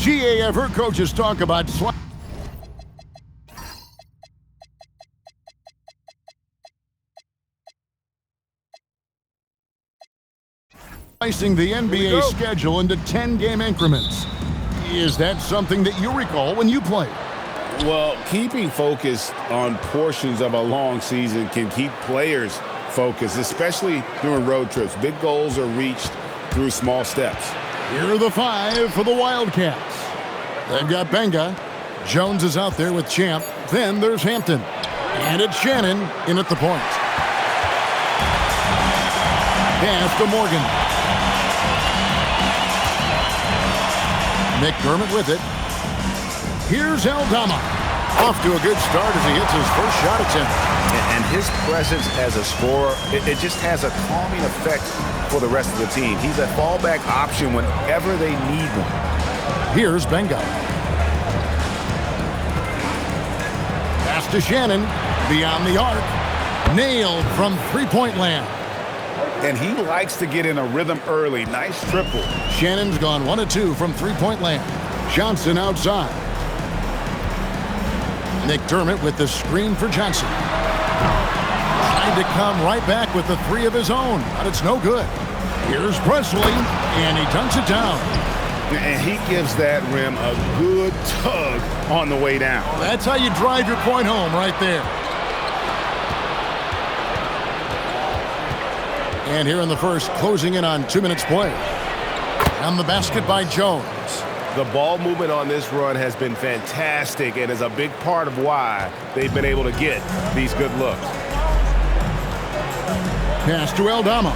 GA, I've heard coaches talk about slicing the NBA schedule into 10-game increments. Is that something that you recall when you played? Well, keeping focused on portions of a long season can keep players focused, especially during road trips. Big goals are reached through small steps. Here are the 5 for the Wildcats. They've got Benga. Jones is out there with Champ. Then there's Hampton. And it's Shannon in at the point. Pass to Morgan. McDermott with it. Here's Aldama. Off to a good start as he hits his first shot attempt. And his presence as a scorer, it just has a calming effect for the rest of the team. He's a fallback option whenever they need one. Here's Benga. Pass to Shannon. Beyond the arc. Nailed from three-point land. And he likes to get in a rhythm early. Nice triple. Shannon's gone 1 of 2 from three-point land. Johnson outside. McDermott with the screen for Johnson. Trying to come right back with the 3 of his own, but it's no good. Here's Presley, and he dunks it down. And he gives that rim a good tug on the way down. That's how you drive your point home right there. And here in the first, closing in on 2 minutes play. On the basket by Jones. The ball movement on this run has been fantastic and is a big part of why they've been able to get these good looks. Pass to Aldama.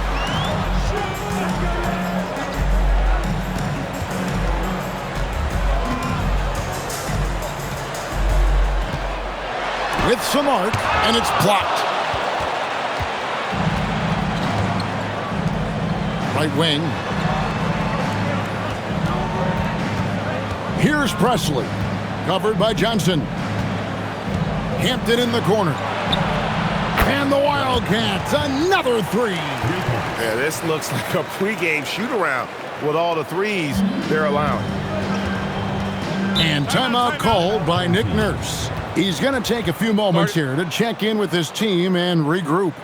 With some arc, and it's blocked. Right wing. Here's Presley. Covered by Johnson. Hampton in the corner. And the Wildcats, another 3. Yeah, this looks like a pregame shoot-around with all the threes they're allowing. And timeout called by Nick Nurse. He's going to take a few moments here to check in with his team and regroup.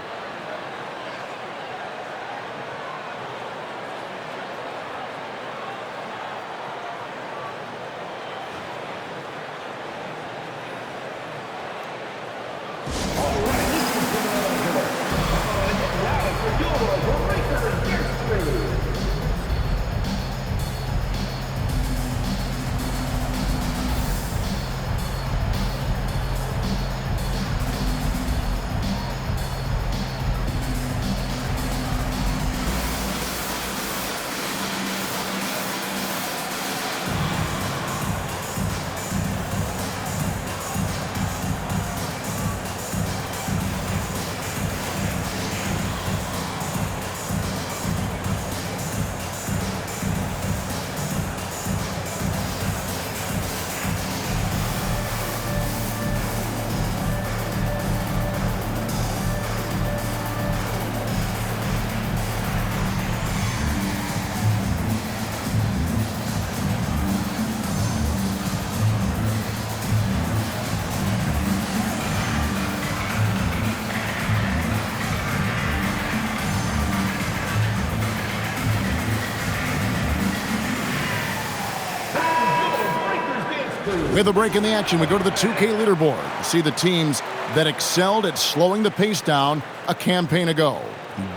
With a break in the action, we go to the 2K leaderboard to see the teams that excelled at slowing the pace down a campaign ago.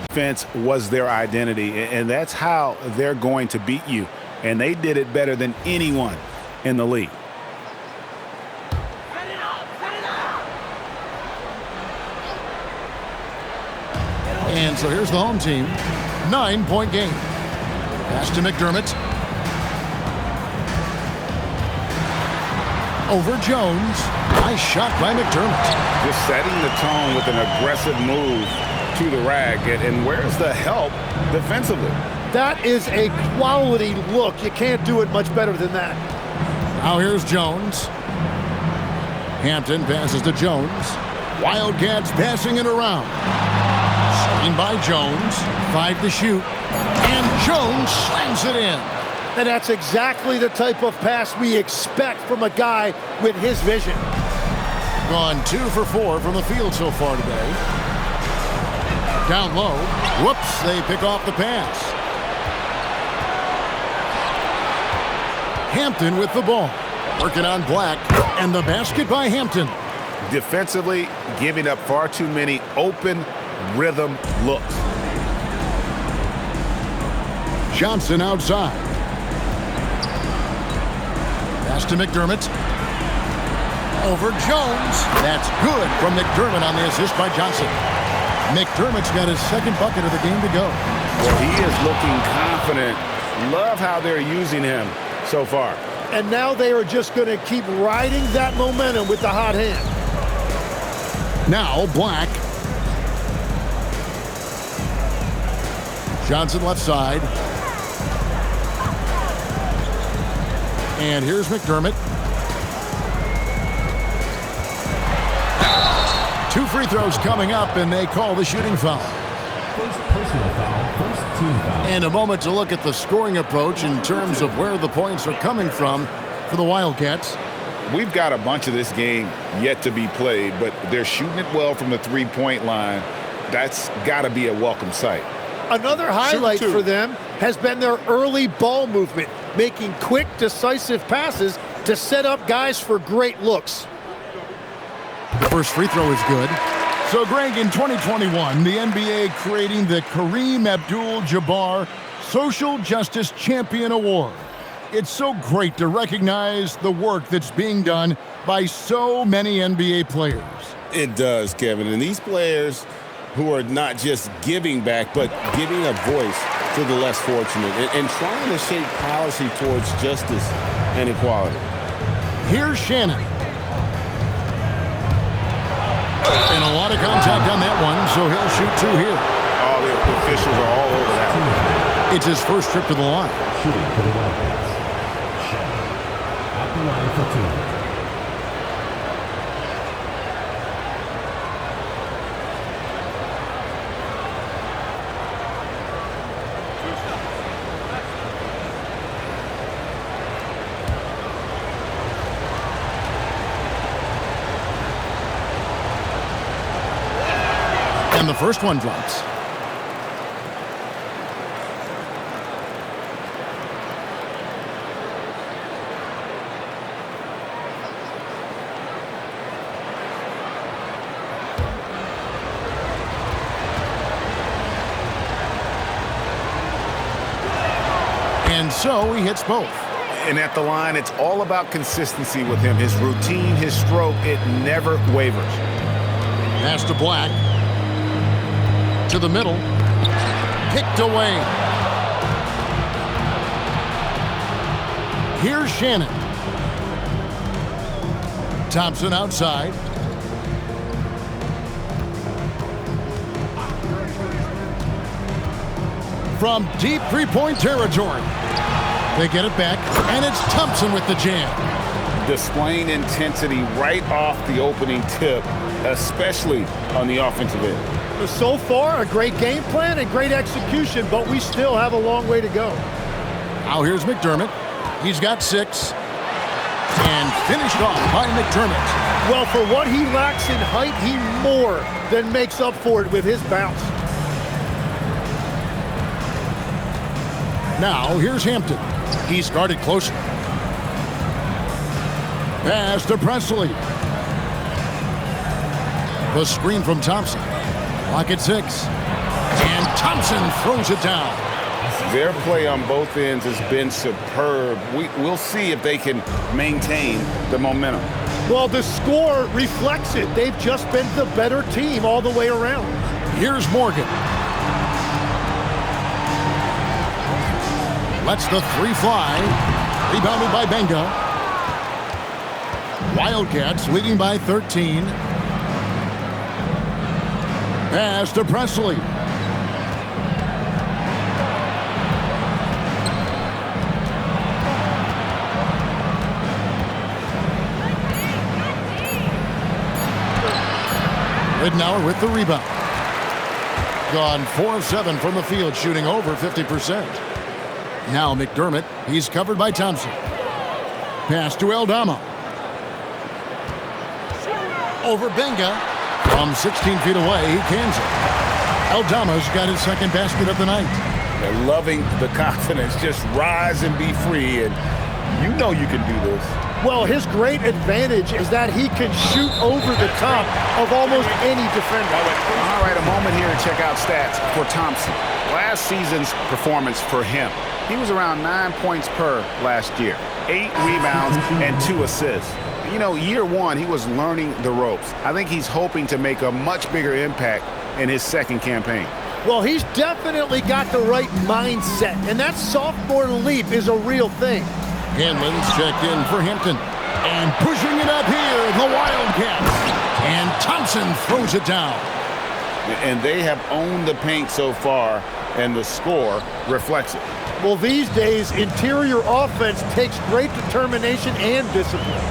Defense was their identity, and that's how they're going to beat you. And they did it better than anyone in the league. And so here's the home team. 9-point game. Pass to McDermott. Over Jones. Nice shot by McDermott. Just setting the tone with an aggressive move to the rack. And where's the help defensively? That is a quality look. You can't do it much better than that. Now here's Jones. Hampton passes to Jones. Wildcats passing it around. Screen by Jones. 5 to shoot. And Jones slams it in. And that's exactly the type of pass we expect from a guy with his vision. Gone 2 for 4 from the field so far today. Down low. Whoops, they pick off the pass. Hampton with the ball. Working on Black. And the basket by Hampton. Defensively, giving up far too many open rhythm looks. Johnson outside. Pass to McDermott. Over Jones. That's good from McDermott on the assist by Johnson. McDermott's got his second bucket of the game to go. Well, he is looking confident. Love how they're using him so far. And now they are just going to keep riding that momentum with the hot hand. Now Black. Johnson left side. And here's McDermott. 2 free throws coming up, and they call the shooting foul. First personal foul, first team foul. And a moment to look at the scoring approach in terms of where the points are coming from for the Wildcats. We've got a bunch of this game yet to be played, but they're shooting it well from the three-point line. That's got to be a welcome sight. Another highlight for them has been their early ball movement, making quick, decisive passes to set up guys for great looks. The first free throw is good. So, Greg, in 2021, the NBA creating the Kareem Abdul-Jabbar Social Justice Champion Award. It's so great to recognize the work that's being done by so many NBA players. It does, Kevin. And these players who are not just giving back, but giving a voice to the less fortunate and trying to shape policy towards justice and equality. Here's Shannon. And a lot of contact on that one, so he'll shoot 2 here. Oh, the officials are all over that one. It's his first trip to the line. Shooting for the Wildcats. Shannon at the line for 2. And the first one drops. And so he hits both. And at the line, it's all about consistency with him. His routine, his stroke, it never wavers. Pass to Black. To the middle. Kicked away. Here's Shannon. Thompson outside. From deep three-point territory. They get it back, and it's Thompson with the jam. Displaying intensity right off the opening tip, especially on the offensive end. So far, a great game plan and great execution, but we still have a long way to go. Now here's McDermott. He's got 6. And finished off by McDermott. Well, for what he lacks in height, he more than makes up for it with his bounce. Now here's Hampton. He's guarded closer. Pass to Presley. The screen from Thompson. Lock at 6. And Thompson throws it down. Their play on both ends has been superb. We'll see if they can maintain the momentum. Well, the score reflects it. They've just been the better team all the way around. Here's Morgan. Lets the 3 fly. Rebounded by Benga. Wildcats leading by 13. Pass to Presley. Ridnour with the rebound. Gone 4 of 7 from the field, shooting over 50%. Now McDermott. He's covered by Thompson. Pass to Aldama. Over Benga. From 16 feet away, he cans it. Aldama's got his second basket of the night. They're loving the confidence. Just rise and be free, and you know you can do this. Well, his great advantage is that he can shoot over the top of almost any defender. All right, a moment here to check out stats for Thompson. Last season's performance for him, he was around 9 points per last year, 8 rebounds and 2 assists. You know, year one, he was learning the ropes. I think he's hoping to make a much bigger impact in his second campaign. Well, he's definitely got the right mindset, and that sophomore leap is a real thing. Hanlon's checked in for Hampton. And pushing it up here, the Wildcats. And Thompson throws it down. And they have owned the paint so far, and the score reflects it. Well, these days, interior offense takes great determination and discipline.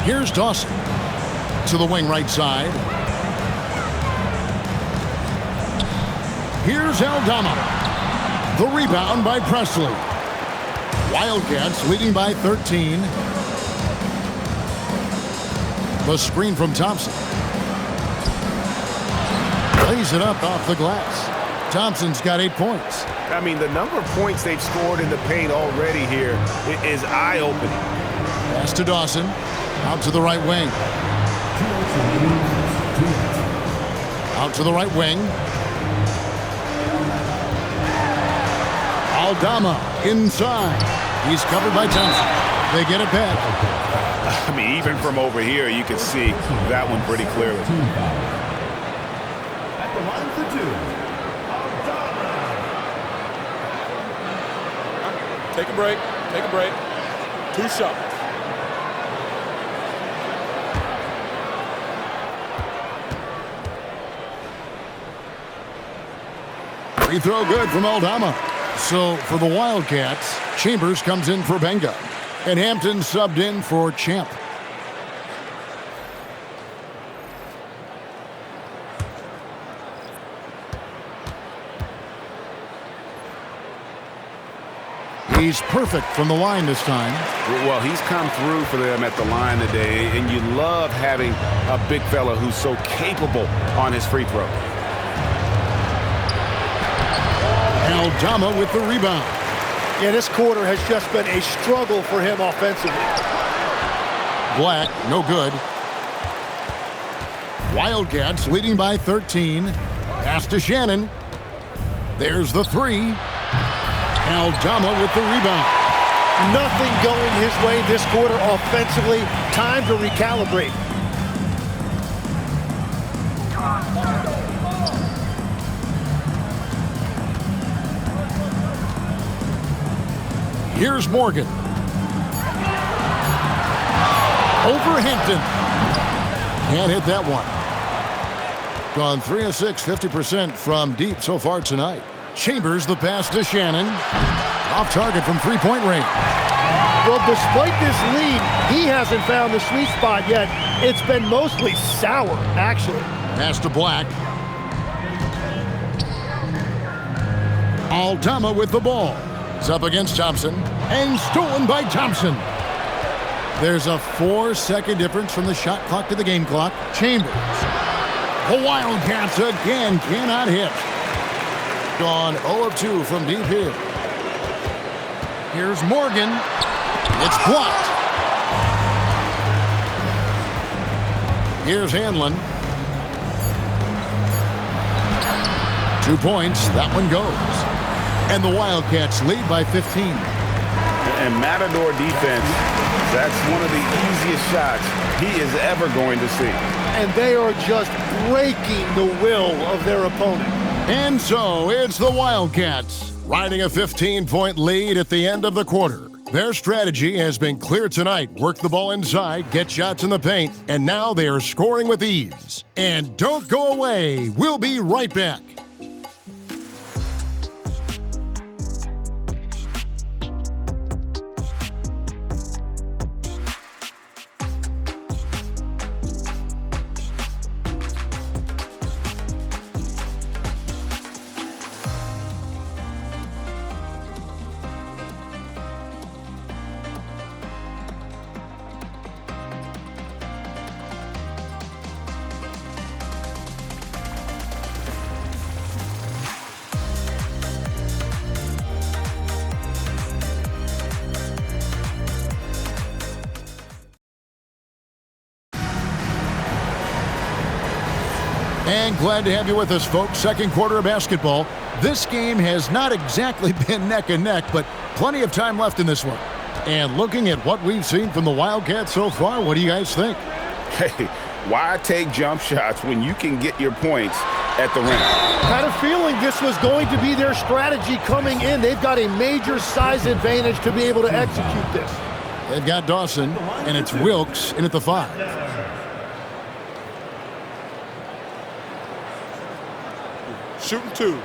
Here's Dawson to the wing right side. Here's Aldama. The rebound by Presley. Wildcats leading by 13. The screen from Thompson. Lays it up off the glass. Thompson's got 8 points. I mean, the number of points they've scored in the paint already here is eye-opening. Pass to Dawson. Out to the right wing. Out to the right wing. Aldama inside. He's covered by Thompson. They get it back. I mean, even from over here, you can see that one pretty clearly. At the line for 2, Aldama. Take a break. Take a break. 2 shots. Free throw good from Aldama. So for the Wildcats, Chambers comes in for Benga. And Hampton subbed in for Champ. He's perfect from the line this time. Well, he's come through for them at the line today, and you love having a big fella who's so capable on his free throw. Aldama with the rebound. Yeah, this quarter has just been a struggle for him offensively. Black, no good. Wildcats leading by 13. Pass to Shannon. There's the 3. Aldama with the rebound. Nothing going his way this quarter offensively. Time to recalibrate. Here's Morgan. Over Hampton. Can't hit that one. Gone 3 of 6, 50% from deep so far tonight. Chambers the pass to Shannon. Off target from three-point range. Well, despite this lead, he hasn't found the sweet spot yet. It's been mostly sour, actually. Pass to Black. Aldama with the ball. It's up against Thompson. And stolen by Thompson. There's a 4-second difference from the shot clock to the game clock. Chambers. The Wildcats again cannot hit. Gone 0 of 2 from deep here. Here's Morgan. It's blocked. Here's Hanlon. 2 points. That one goes. And the Wildcats lead by 15. And Matador defense, that's one of the easiest shots he is ever going to see. And they are just breaking the will of their opponent. And so it's the Wildcats riding a 15-point lead at the end of the quarter. Their strategy has been clear tonight. Work the ball inside, get shots in the paint, and now they are scoring with ease. And don't go away. We'll be right back. And glad to have you with us, folks. Second quarter of basketball. This game has not exactly been neck and neck, but plenty of time left in this one. And looking at what we've seen from the Wildcats so far, what do you guys think? Hey, why take jump shots when you can get your points at the rim? Had a feeling this was going to be their strategy coming in. They've got a major size advantage to be able to execute this. They've got Dawson, and it's Wilkes in at the 5. Shooting 2.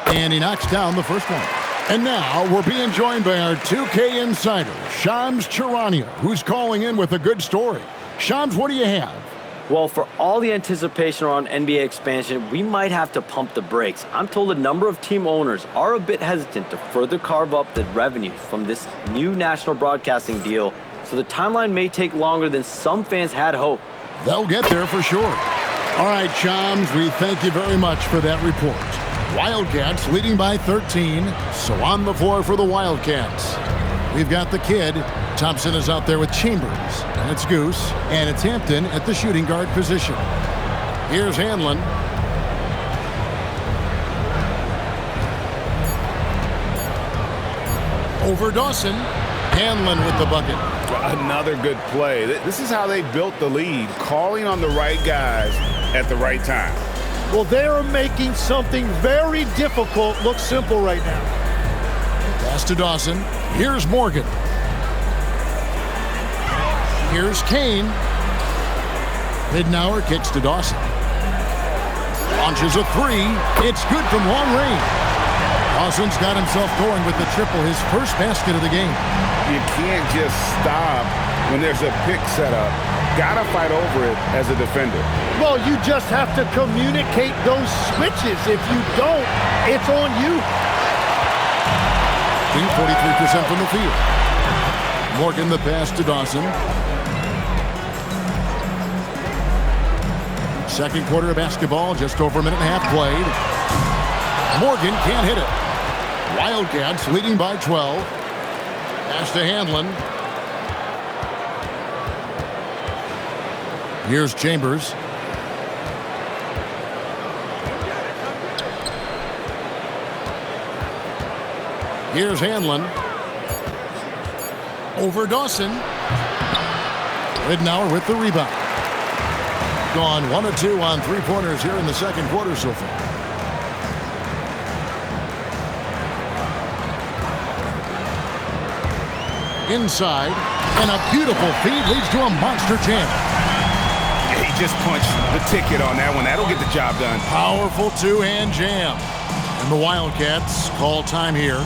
And he knocks down the first one. And now we're being joined by our 2K insider, Shams Charania, who's calling in with a good story. Shams, what do you have? Well, for all the anticipation around NBA expansion, we might have to pump the brakes. I'm told a number of team owners are a bit hesitant to further carve up the revenue from this new national broadcasting deal, so the timeline may take longer than some fans had hoped. They'll get there for sure. All right, Shams, we thank you very much for that report. Wildcats leading by 13, so on the floor for the Wildcats. We've got the kid. Thompson is out there with Chambers, and it's Goose, and it's Hampton at the shooting guard position. Here's Hanlon. Over Dawson. Hanlon with the bucket. Another good play. This is how they built the lead, calling on the right guys at the right time. Well, they are making something very difficult look simple right now. Pass to Dawson. Here's Morgan. Here's Kane. Midnauer kicks to Dawson. Launches a 3. It's good from long range. Dawson's got himself going with the triple, his first basket of the game. You can't just stop when there's a pick set up. Gotta fight over it as a defender. Well, you just have to communicate those switches. If you don't, it's on you. 43% from the field. Morgan the pass to Dawson. Second quarter of basketball, just over a minute and a half played. Morgan can't hit it. Wildcats leading by 12. Pass to Hanlon. Here's Chambers. Here's Hanlon. Over Dawson. Ridnour with the rebound. Gone 1 of 2 on three-pointers here in the second quarter so far. Inside, and a beautiful feed leads to a monster jam. He just punched the ticket on that one. That'll get the job done. Powerful two-hand jam. And the Wildcats call time here.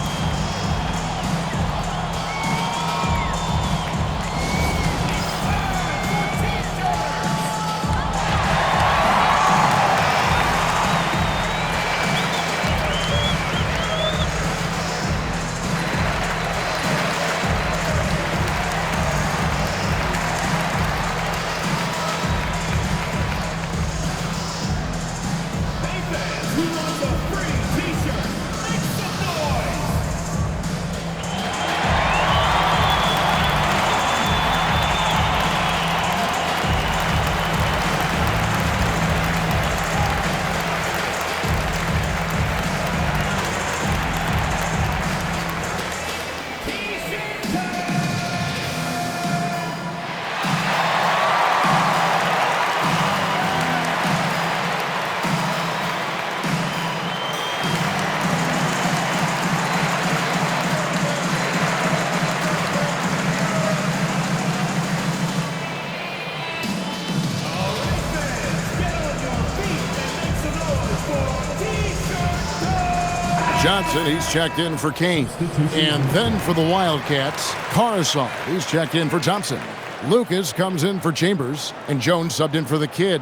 Johnson, he's checked in for Kane. And then for the Wildcats, Carsall, he's checked in for Thompson. Lucas comes in for Chambers, and Jones subbed in for the kid.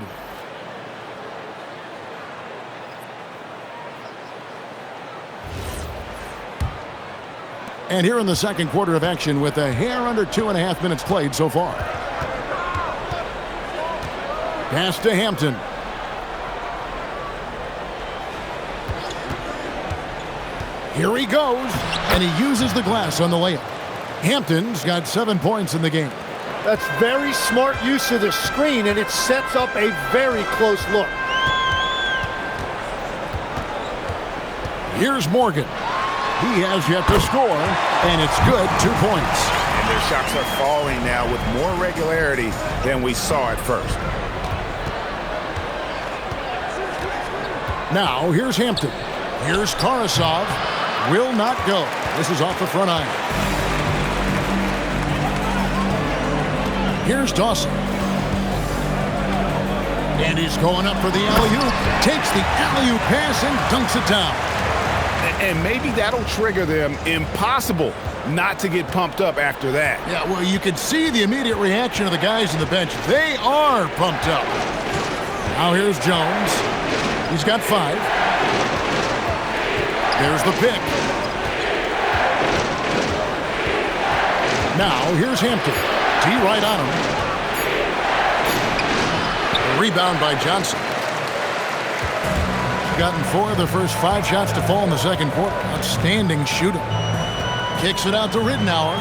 And here in the second quarter of action with a hair under 2.5 minutes played so far. Pass to Hampton. Here he goes. And he uses the glass on the layup. Hampton's got 7 points in the game. That's very smart use of the screen, and it sets up a very close look. Here's Morgan. He has yet to score, and it's good, 2 points. And their shots are falling now with more regularity than we saw at first. Now, here's Hampton. Here's Karasov. Will not go. This is off the front iron. Here's Dawson. And he's going up for the alley-oop. Takes the alley-oop pass and dunks it down. And maybe that'll trigger them. Impossible not to get pumped up after that. Yeah, well, you can see the immediate reaction of the guys in the bench. They are pumped up. Now here's Jones. He's got 5. There's the pick. Now here's Hampton. T right on him. A rebound by Johnson. He's gotten 4 of the first 5 shots to fall in the second quarter. Outstanding shooting. Kicks it out to Ridnour.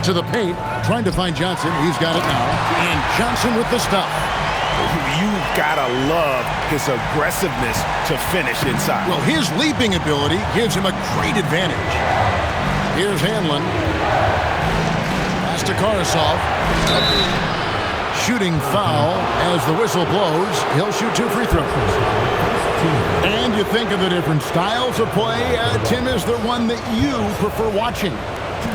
To the paint. Trying to find Johnson. He's got it now. And Johnson with the stop. You've got to love his aggressiveness to finish inside. Well, his leaping ability gives him a great advantage. Here's Hanlon. Pass to Karasov. Shooting foul as the whistle blows. He'll shoot 2 free throws. And you think of the different styles of play. Tim, is there one that you prefer watching?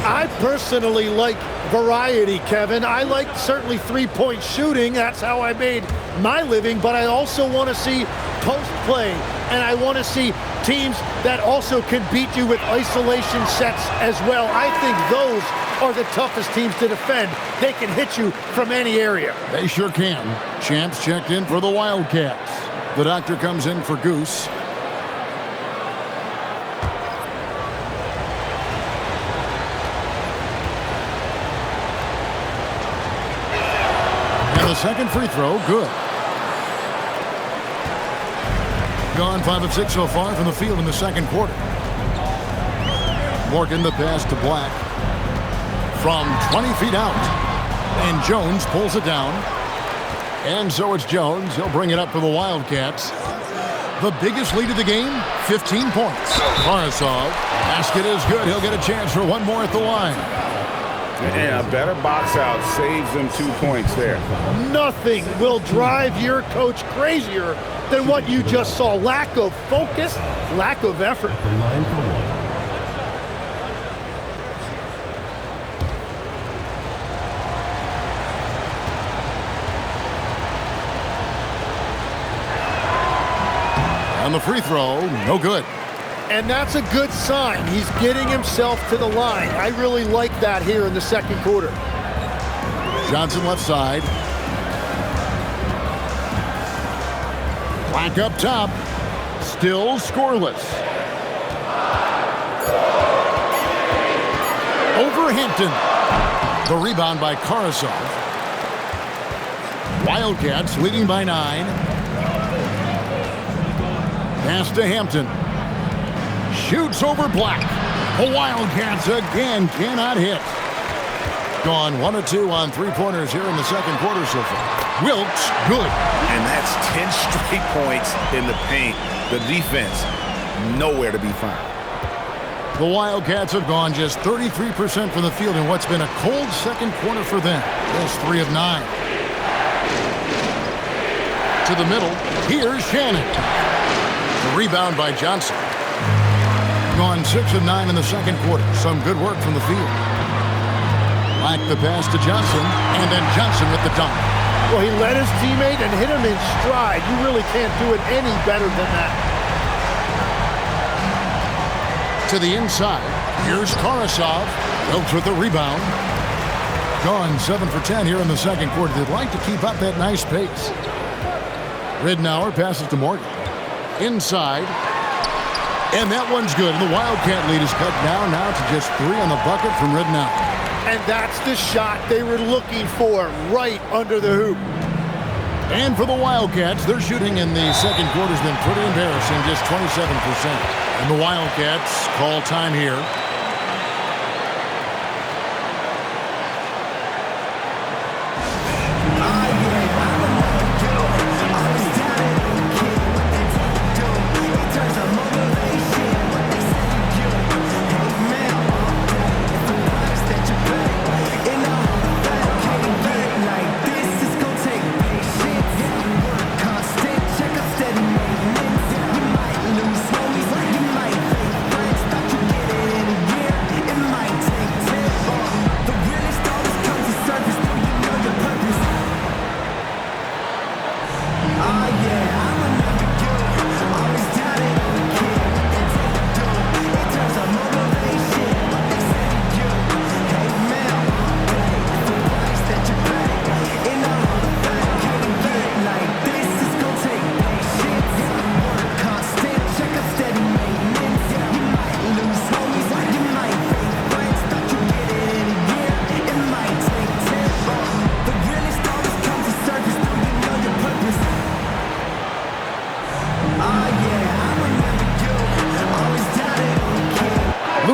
I personally like variety, Kevin. I like certainly three-point shooting. That's how I made my living. But I also want to see post play. And I want to see teams that also can beat you with isolation sets as well. I think those are the toughest teams to defend. They can hit you from any area. They sure can. Champs checked in for the Wildcats. The doctor comes in for Goose. And the second free throw, good. Gone 5 of 6 so far from the field in the second quarter. Morgan the pass to Black. From 20 feet out. And Jones pulls it down. And so it's Jones. He'll bring it up for the Wildcats. The biggest lead of the game, 15 points. Karasov. Basket is good. He'll get a chance for one more at the line. And a better box out saves them 2 points there. Nothing will drive your coach crazier than what you just saw. Lack of focus, lack of effort. The line for 1. On the free throw, no good. And that's a good sign. He's getting himself to the line. I really like that here in the second quarter. Johnson left side. Black up top. Still scoreless. Over Hampton. The rebound by Karasov. Wildcats leading by 9. Pass to Hampton. Shoots over Black. The Wildcats again cannot hit. Gone 1 of 2 on three-pointers here in the second quarter so far. Wilkes, good. And that's 10 straight points in the paint. The defense, nowhere to be found. The Wildcats have gone just 33% from the field in what's been a cold second quarter for them. Just 3 of 9. To the middle. Here's Shannon. The rebound by Johnson. Gone 6 of 9 in the second quarter. Some good work from the field. Black the pass to Johnson, and then Johnson with the dunk. Well, he led his teammate and hit him in stride. You really can't do it any better than that. To the inside. Here's Karasov. Wilkes with the rebound. Gone 7 for 10 here in the second quarter. They'd like to keep up that nice pace. Ridnour passes to Morgan. Inside. And that one's good. The Wildcat lead is cut down now to just 3 on the bucket from Ridnour. And that's the shot they were looking for right under the hoop. And for the Wildcats, their shooting in the second quarter has been pretty embarrassing, just 27%. And the Wildcats call time here.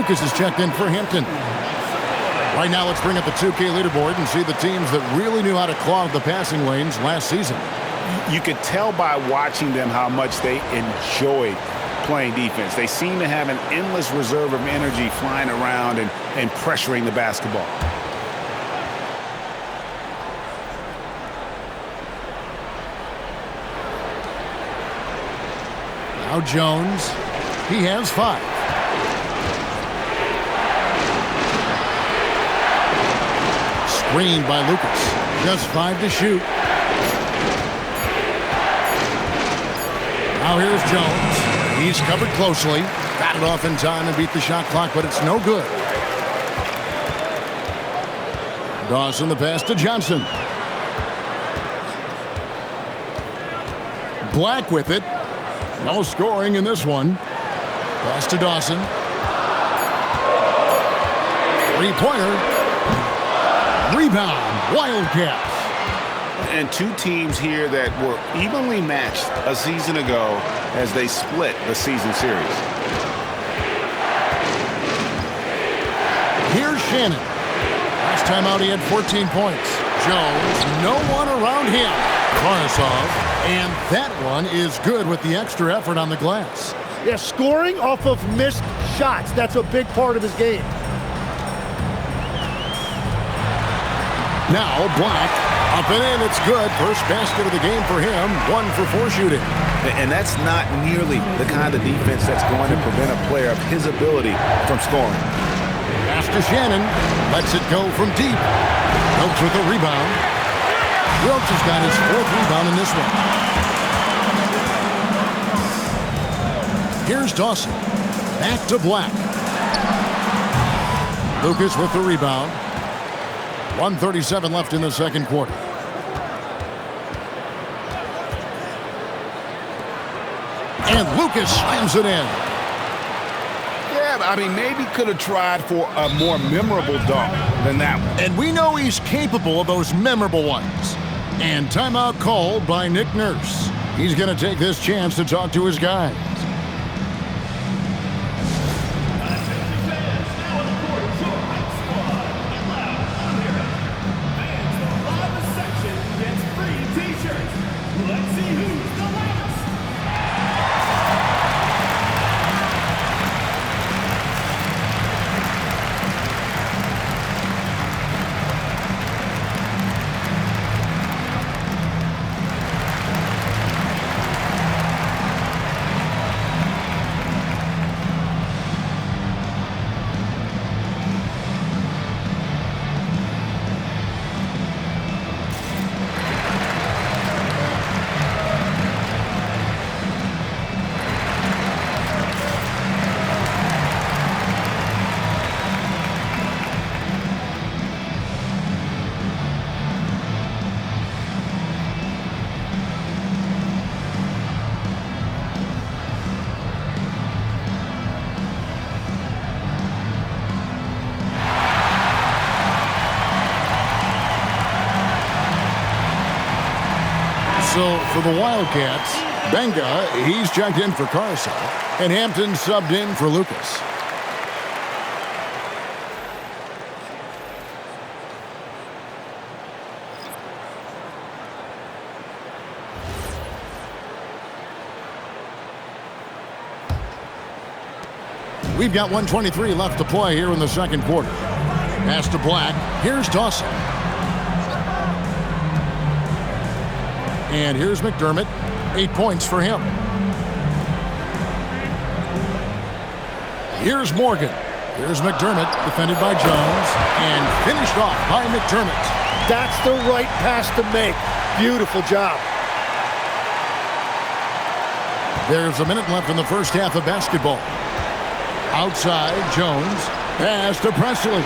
Lucas is checked in for Hampton. Right now, let's bring up the 2K leaderboard and see the teams that really knew how to clog the passing lanes last season. You could tell by watching them how much they enjoyed playing defense. They seem to have an endless reserve of energy flying around and pressuring the basketball. Now Jones. He has 5. Screened by Lucas. Just 5 to shoot. Now here's Jones. He's covered closely. Got it off in time and beat the shot clock, but it's no good. Dawson the pass to Johnson. Black with it. No scoring in this one. Pass to Dawson. Three-pointer. Rebound, Wildcats. And two teams here that were evenly matched a season ago as they split the season series. Here's Shannon. Last time out, he had 14 points. Jones, no one around him. Karasov, and that one is good with the extra effort on the glass. Yeah, scoring off of missed shots. That's a big part of his game. Now Black, up and in, it's good. First basket of the game for him, 1 for 4 shooting. And that's not nearly the kind of defense that's going to prevent a player of his ability from scoring. Pass to Shannon, lets it go from deep. Wilkes with a rebound. Wilkes has got his 4th rebound in this one. Here's Dawson, back to Black. Lucas with the rebound. 1:37 left in the second quarter. And Lucas slams it in. Yeah, I mean, maybe could have tried for a more memorable dunk than that one. And we know he's capable of those memorable ones. And timeout called by Nick Nurse. He's going to take this chance to talk to his guys. So for the Wildcats, Benga, he's checked in for Carson, and Hampton subbed in for Lucas. We've got 1:23 left to play here in the second quarter. Pass to Black. Here's Dawson. And here's McDermott. 8 points for him. Here's Morgan. Here's McDermott, defended by Jones, and finished off by McDermott. That's the right pass to make. Beautiful job. There's a minute left in the first half of basketball. Outside, Jones. Pass to Presley.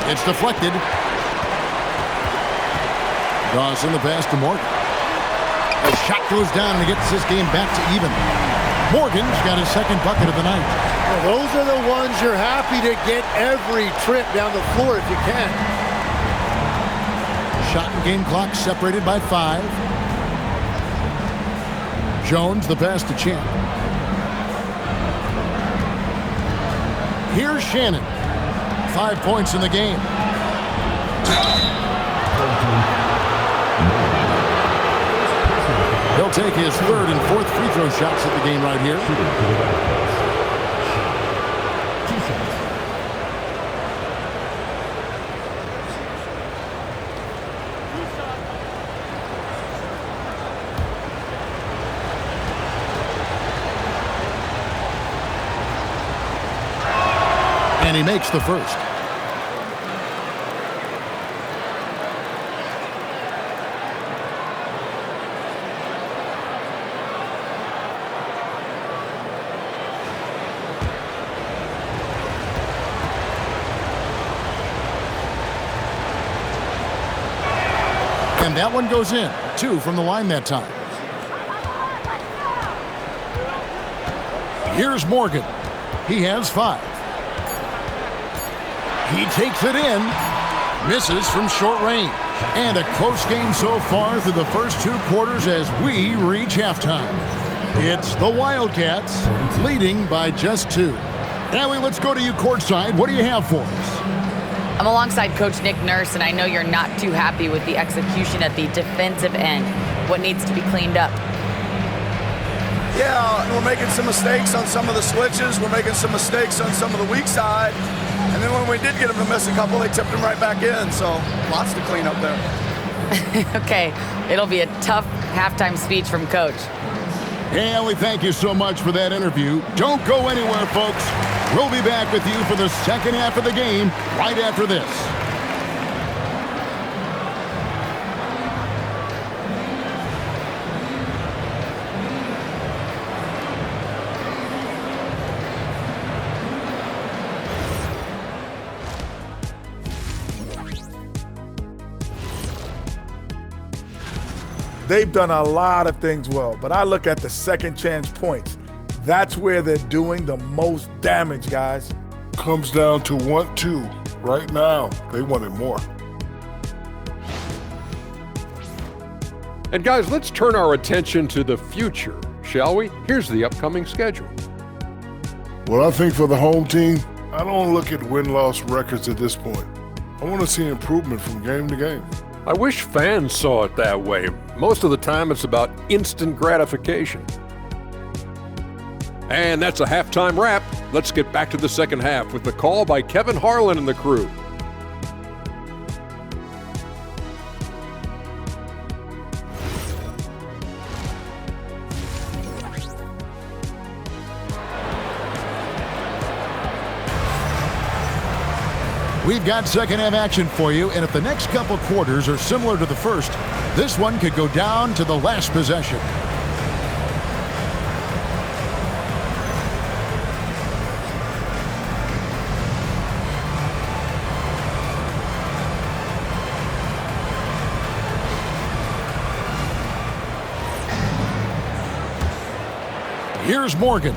It's deflected. Dawson the pass to Morgan. The shot goes down and he gets this game back to even. Morgan's got his second bucket of the night. Well, those are the ones you're happy to get every trip down the floor if you can. Shot and game clock separated by 5. Jones the pass to Champ. Here's Shannon. 5 points in the game. He'll take his third and fourth free throw shots at the game right here. And he makes the first. And that one goes in. 2 from the line that time. Here's Morgan. He has 5. He takes it in. Misses from short range. And a close game so far through the first 2 quarters as we reach halftime. It's the Wildcats leading by just 2. Allie, let's go to you courtside. What do you have for us? I'm alongside Coach Nick Nurse, and I know you're not too happy with the execution at the defensive end. What needs to be cleaned up? Yeah, we're making some mistakes on some of the switches. We're making some mistakes on some of the weak side. And then when we did get them to miss a couple, they tipped them right back in. So lots to clean up there. Okay, it'll be a tough halftime speech from Coach. Hey, Allie, thank you so much for that interview. Don't go anywhere, folks. We'll be back with you for the second half of the game right after this. They've done a lot of things well, but I look at the second chance points. That's where they're doing the most damage, guys. Comes down to 1-2. Right now, they wanted more. And guys, let's turn our attention to the future, shall we? Here's the upcoming schedule. Well, I think for the home team, I don't look at win-loss records at this point. I want to see improvement from game to game. I wish fans saw it that way. Most of the time, it's about instant gratification. And that's a halftime wrap. Let's get back to the second half with the call by Kevin Harlan and the crew. We've got second half action for you, and if the next couple quarters are similar to the first, this one could go down to the last possession. Here's Morgan.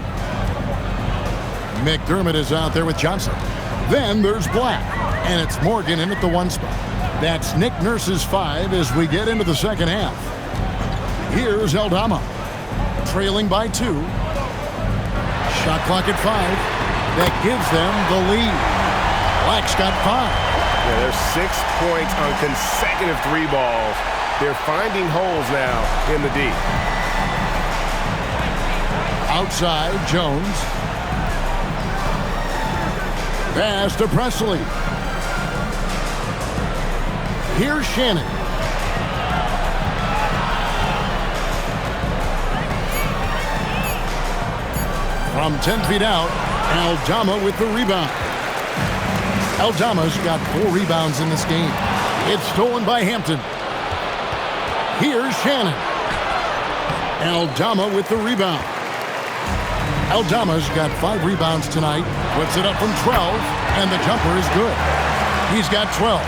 McDermott is out there with Johnson. Then there's Black, and it's Morgan in at the 1 spot. That's Nick Nurse's 5 as we get into the second half. Here's Aldama, trailing by 2. Shot clock at 5. That gives them the lead. Black's got 5. Yeah, there's 6 points on consecutive 3 balls. They're finding holes now in the D. Outside, Jones. Pass to Presley. Here's Shannon. From 10 feet out, Aldama with the rebound. Aldama's got 4 rebounds in this game. It's stolen by Hampton. Here's Shannon. Aldama with the rebound. Aldama's got 5 rebounds tonight, puts it up from 12, and the jumper is good. He's got 12.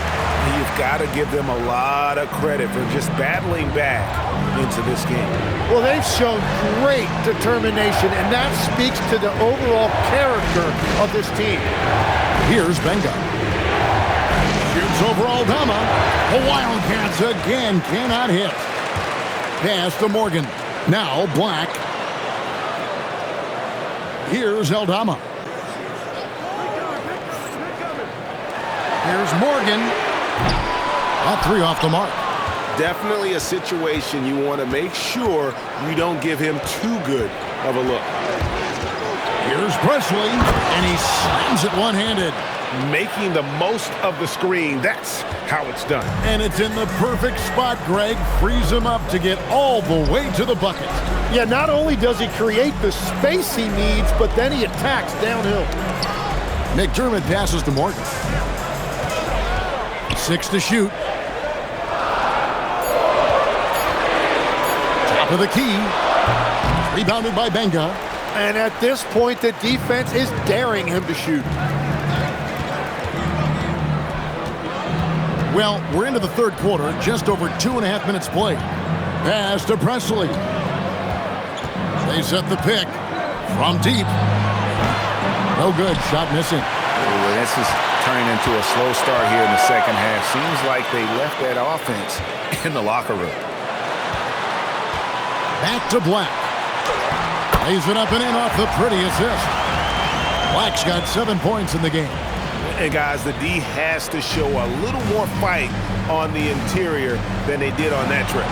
You've got to give them a lot of credit for just battling back into this game. Well, they've shown great determination, and that speaks to the overall character of this team. Here's Benga. Shoots over Aldama. The Wildcats again cannot hit. Pass to Morgan. Now Black. Here's Aldama. Here's Morgan. That 3 off the mark. Definitely a situation you want to make sure you don't give him too good of a look. Here's Presley, and he slams it one-handed. Making the most of the screen. That's how it's done. And it's in the perfect spot, Greg. Frees him up to get all the way to the bucket. Yeah, not only does he create the space he needs, but then he attacks downhill. McDermott passes to Morgan. 6 to shoot. Top of the key. Rebounded by Benga. And at this point, the defense is daring him to shoot. Well, we're into the third quarter, just over 2.5 minutes played. Pass to Presley. They set the pick from deep. No good, shot missing. Ooh, this is turning into a slow start here in the second half. Seems like they left that offense in the locker room. Back to Black. Lays it up and in off the pretty assist. Black's got 7 points in the game. And guys, the D has to show a little more fight on the interior than they did on that trip.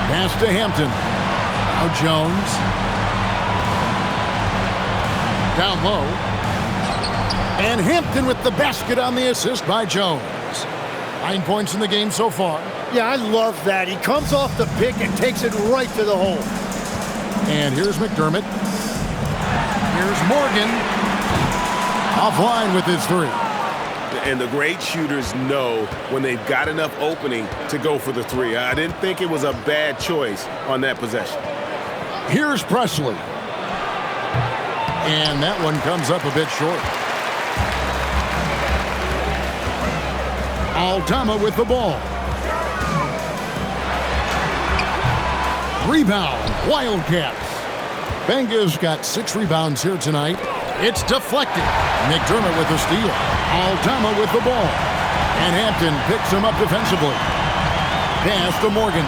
Pass to Hampton. Now Jones. Down low. And Hampton with the basket on the assist by Jones. 9 points in the game so far. Yeah, I love that. He comes off the pick and takes it right to the hole. And here's McDermott. Here's Morgan. Offline with his 3. And the great shooters know when they've got enough opening to go for the 3. I didn't think it was a bad choice on that possession. Here's Presley. And that one comes up a bit short. Aldama with the ball. Rebound, Wildcats. Benga's got 6 rebounds here tonight. It's deflected. McDermott with the steal. Aldama with the ball. And Hampton picks him up defensively. Pass to Morgan.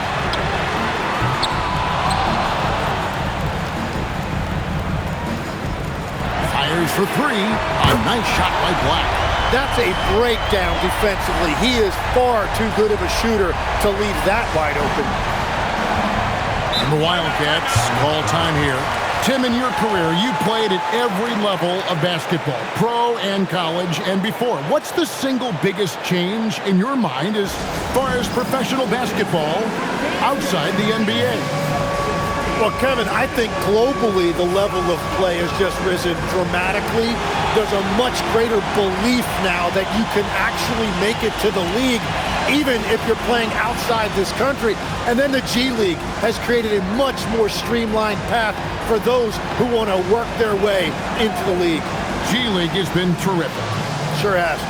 Fires for 3. A nice shot by Black. That's a breakdown defensively. He is far too good of a shooter to leave that wide open. And the Wildcats call time here. Tim, in your career, you played at every level of basketball, pro and college and before. What's the single biggest change in your mind as far as professional basketball outside the NBA? Well, Kevin, I think globally the level of play has just risen dramatically. There's a much greater belief now that you can actually make it to the league, even if you're playing outside this country. And then the G League has created a much more streamlined path for those who want to work their way into the league. G League has been terrific. Sure has.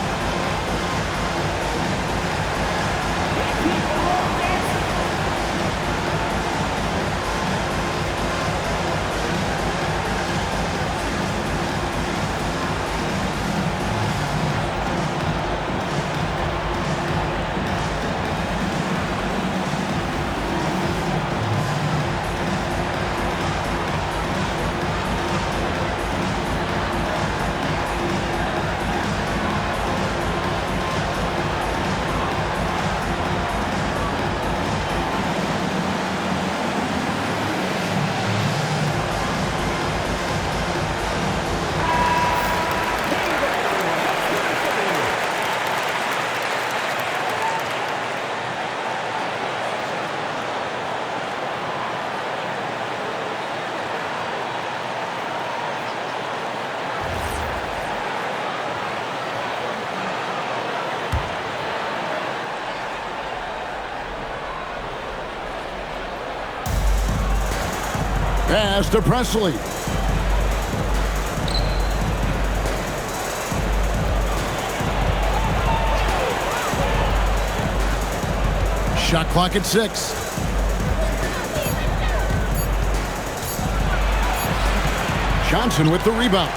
Pass to Presley. Shot clock at 6. Johnson with the rebound.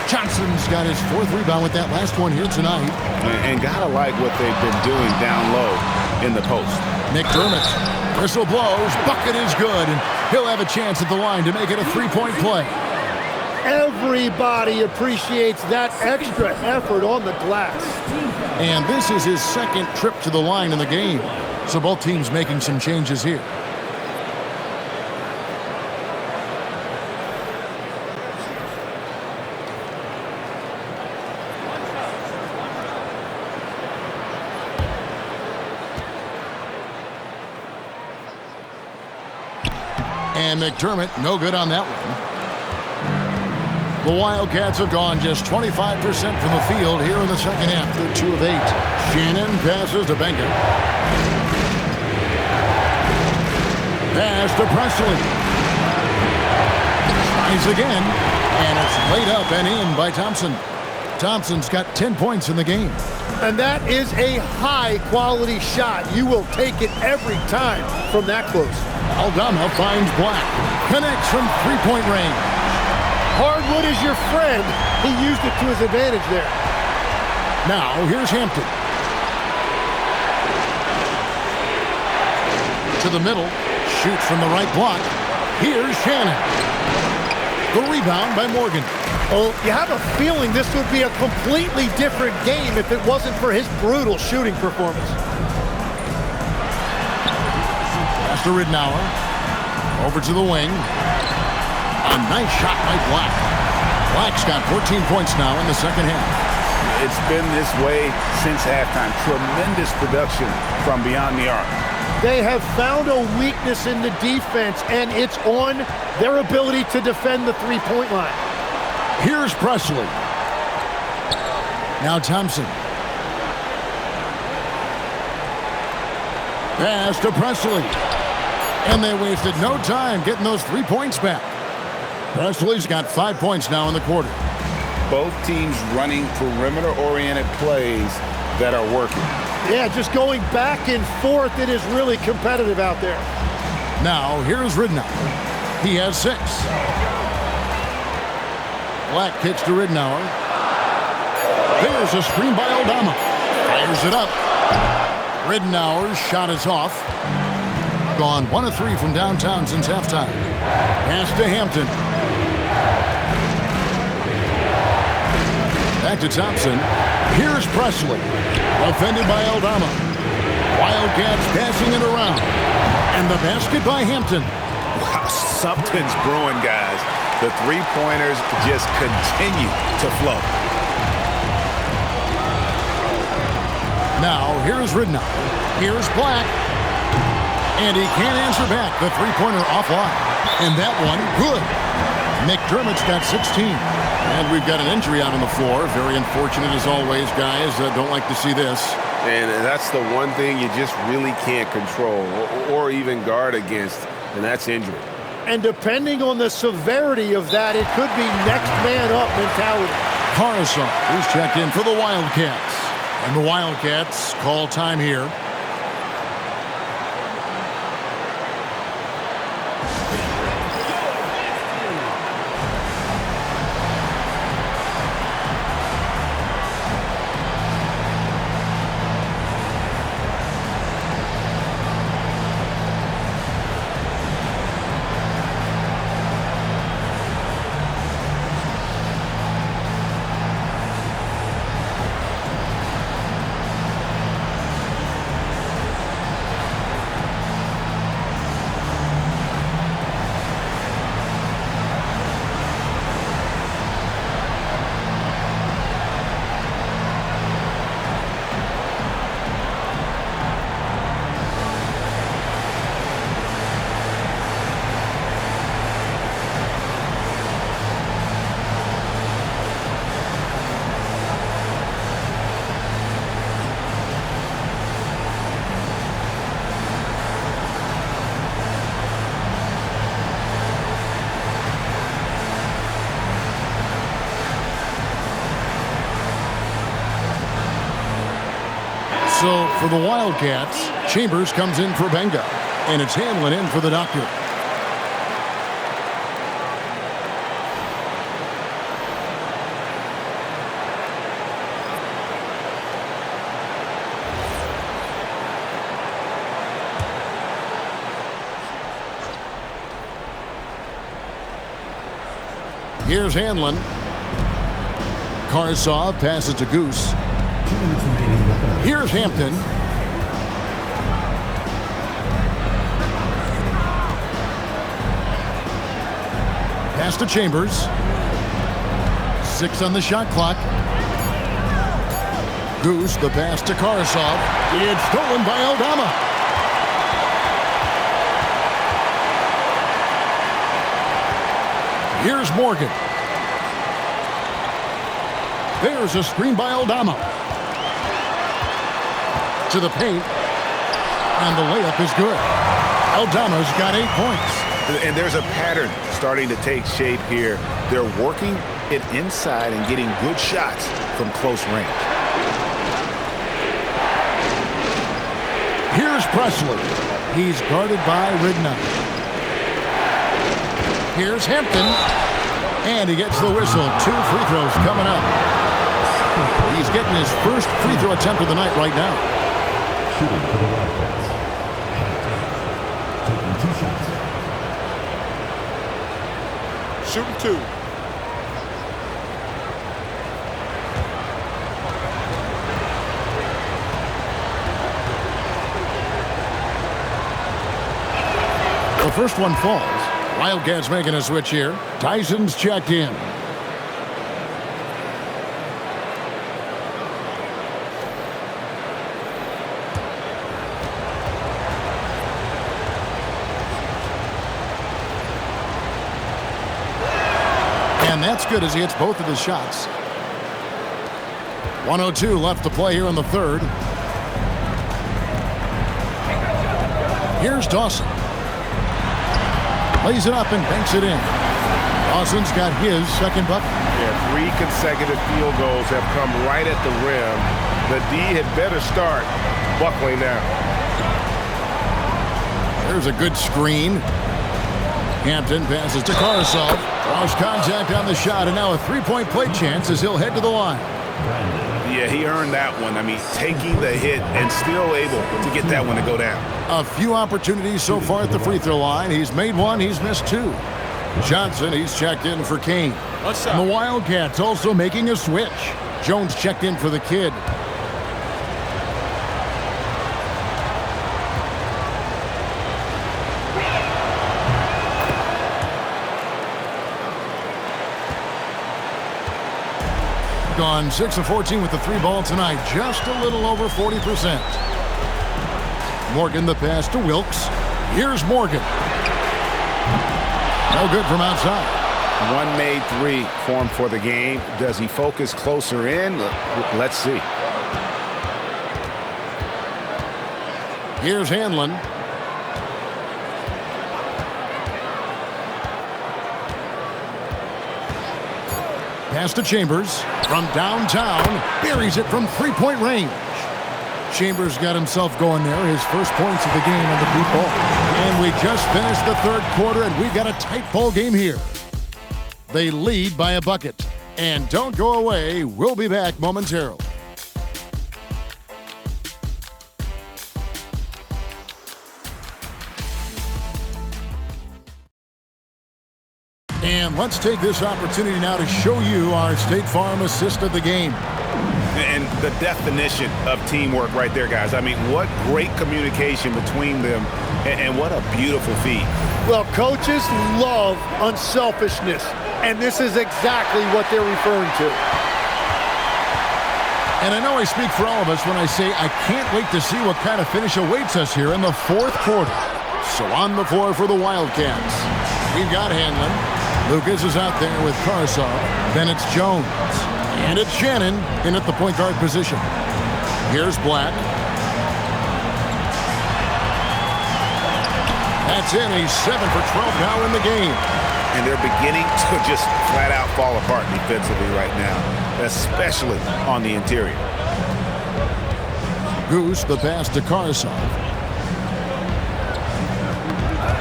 Johnson's got his 4th rebound with that last one here tonight. And gotta like what they've been doing down low in the post. McDermott, whistle blows, bucket is good, and he'll have a chance at the line to make it a 3-point play. Everybody appreciates that extra effort on the glass. And this is his 2nd trip to the line in the game. So both teams making some changes here. And McDermott, no good on that one. The Wildcats have gone just 25% from the field here in the second half. They're 2 of 8. Shannon passes to Benga. Pass to Presley. Tries again, and it's laid up and in by Thompson. Thompson's got 10 points in the game. And that is a high-quality shot. You will take it every time from that close. Aldama finds Black. Connects from 3-point range. Hardwood is your friend. He used it to his advantage there. Now, here's Hampton. To the middle. Shoots from the right block. Here's Shannon. The rebound by Morgan. Oh, you have a feeling this would be a completely different game if it wasn't for his brutal shooting performance. Pass to Ridnour. Over to the wing. A nice shot by Black. Black's got 14 points now in the second half. It's been this way since halftime. Tremendous production from beyond the arc. They have found a weakness in the defense, and it's on their ability to defend the 3-point line. Here's Presley. Now Thompson. Pass to Presley. And they wasted no time getting those 3 points back. Presley's got 5 points now in the quarter. Both teams running perimeter-oriented plays that are working. Yeah, just going back and forth. It is really competitive out there. Now, here's Ridnour. He has 6. Black kicks to Ridnour. There's a screen by Aldama. Fires it up. Ridnour's shot is off. Gone 1 of 3 from downtown since halftime. Pass to Hampton. Back to Thompson. Here's Presley. Offended by Aldama. Wildcats passing it around. And the basket by Hampton. Wow, something's brewing, guys. The 3-pointers just continue to flow. Now, here's Ridnour. Here's Black. And he can't answer back. The 3-pointer offline. And that one, good. McDermott's got 16. And we've got an injury out on the floor. Very unfortunate as always, guys. Don't like to see this. And that's the one thing you just really can't control or even guard against, and that's injury. And depending on the severity of that, it could be next man up mentality. Caruso, who's checked in for the Wildcats. And the Wildcats call time here. So for the Wildcats, Chambers comes in for Benga, and it's Hanlon in for the doctor. Here's Hanlon. Karsov passes to Goose. Here's Hampton. Pass to Chambers. 6 on the shot clock. Goose, the pass to Karsov. It's stolen by Aldama. Here's Morgan. There's a screen by Aldama. To the paint. And the layup is good. Aldama's got 8 points. And there's a pattern starting to take shape here. They're working it inside and getting good shots from close range. Here's Presley. He's guarded by Rigna. Here's Hampton. And he gets the whistle. 2 free throws coming up. He's getting his first free throw attempt of the night right now. Shooting for the Wildcats. Taking 2 shots. Shooting 2. The first one falls. Wildcats making a switch here. Tyson's checked in. And that's good as he hits both of his shots. 1:02 left to play here in the third. Here's Dawson. Lays it up and banks it in. Dawson's got his second bucket. Yeah, 3 consecutive field goals have come right at the rim. The D had better start buckling now. There's a good screen. Hampton passes to Karsov. Draws contact on the shot, and now a 3-point play chance as he'll head to the line. Yeah, he earned that one. I mean, taking the hit and still able to get that one to go down. A few opportunities so far at the free throw line. He's made 1, he's missed 2. Johnson, he's checked in for Kane. And the Wildcats also making a switch. Jones checked in for the kid. Gone 6 of 14 with the 3 ball tonight. Just a little over 40%. Morgan the pass to Wilkes. Here's Morgan. No good from outside. 1 made 3 formed for the game. Does he focus closer in? Let's see. Here's Hanlon. Pass to Chambers from downtown. Buries it from 3-point range. Chambers got himself going there. His first points of the game on the deep ball. And we just finished the third quarter, and we've got a tight ball game here. They lead by a bucket. And don't go away. We'll be back momentarily. And let's take this opportunity now to show you our State Farm assist of the game. And the definition of teamwork right there, guys. I mean, what great communication between them, and what a beautiful feat. Well, coaches love unselfishness, and this is exactly what they're referring to. And I know I speak for all of us when I say I can't wait to see what kind of finish awaits us here in the fourth quarter. So on the floor for the Wildcats, we've got Hanlon. Lucas is out there with Karsov. Then it's Jones. And it's Shannon in at the point guard position. Here's Black. That's in. He's 7 for 12 now in the game. And they're beginning to just flat out fall apart defensively right now, especially on the interior. Goose, the pass to Karsov.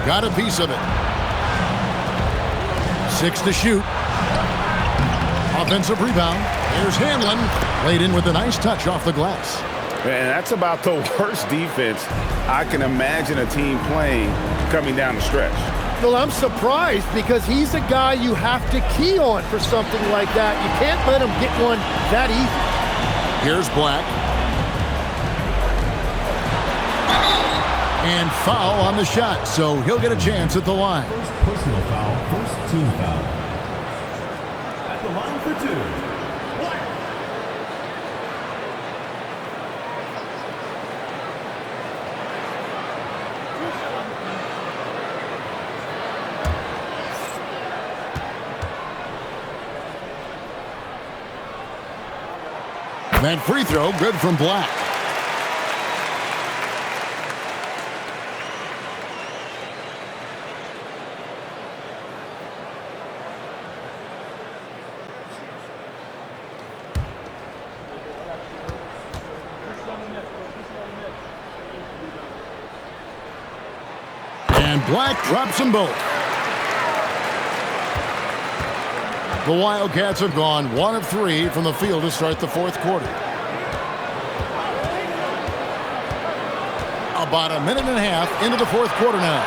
Got a piece of it. 6 to shoot. Offensive rebound. Here's Hanlon. Laid in with a nice touch off the glass. And that's about the worst defense I can imagine a team playing coming down the stretch. Well, I'm surprised because he's a guy you have to key on for something like that. You can't let him get one that easy. Here's Black. And foul on the shot, so he'll get a chance at the line. First personal foul, first team foul. At the line for 2, Black. That free throw, good from Black. And Black drops them both. The Wildcats have gone 1 of 3 from the field to start the fourth quarter. About a minute and a half into the fourth quarter now.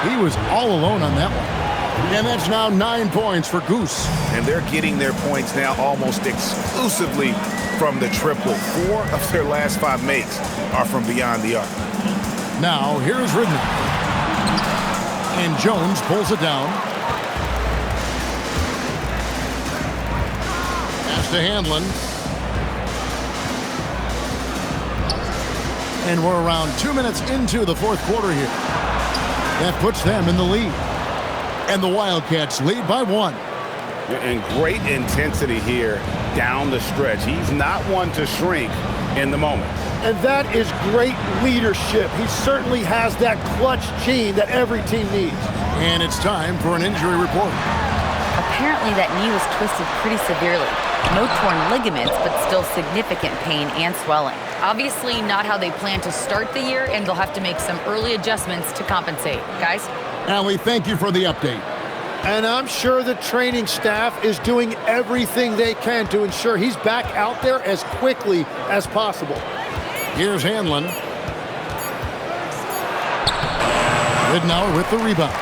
He was all alone on that one. And that's now 9 points for Goose. And they're getting their points now almost exclusively from the triple. 4 of their last 5 makes are from beyond the arc. Now, here's Ridley. And Jones pulls it down. Pass to Hanlon. And we're around 2 minutes into the fourth quarter here. That puts them in the lead. And the Wildcats lead by 1. And great intensity here down the stretch. He's not one to shrink in the moment. And that is great leadership. He certainly has that clutch gene that every team needs. And it's time for an injury report. Apparently that knee was twisted pretty severely. No torn ligaments, but still significant pain and swelling. Obviously not how they plan to start the year, and they'll have to make some early adjustments to compensate. Guys? Allie, thank you for the update. And I'm sure the training staff is doing everything they can to ensure he's back out there as quickly as possible. Here's Hanlon. Ridnour with the rebound.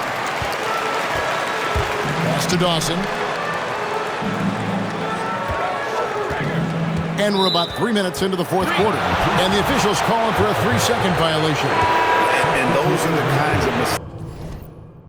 Pass to Dawson. And we're about 3 minutes into the fourth quarter. And the officials calling for a 3-second violation. And those are the kinds of mistakes.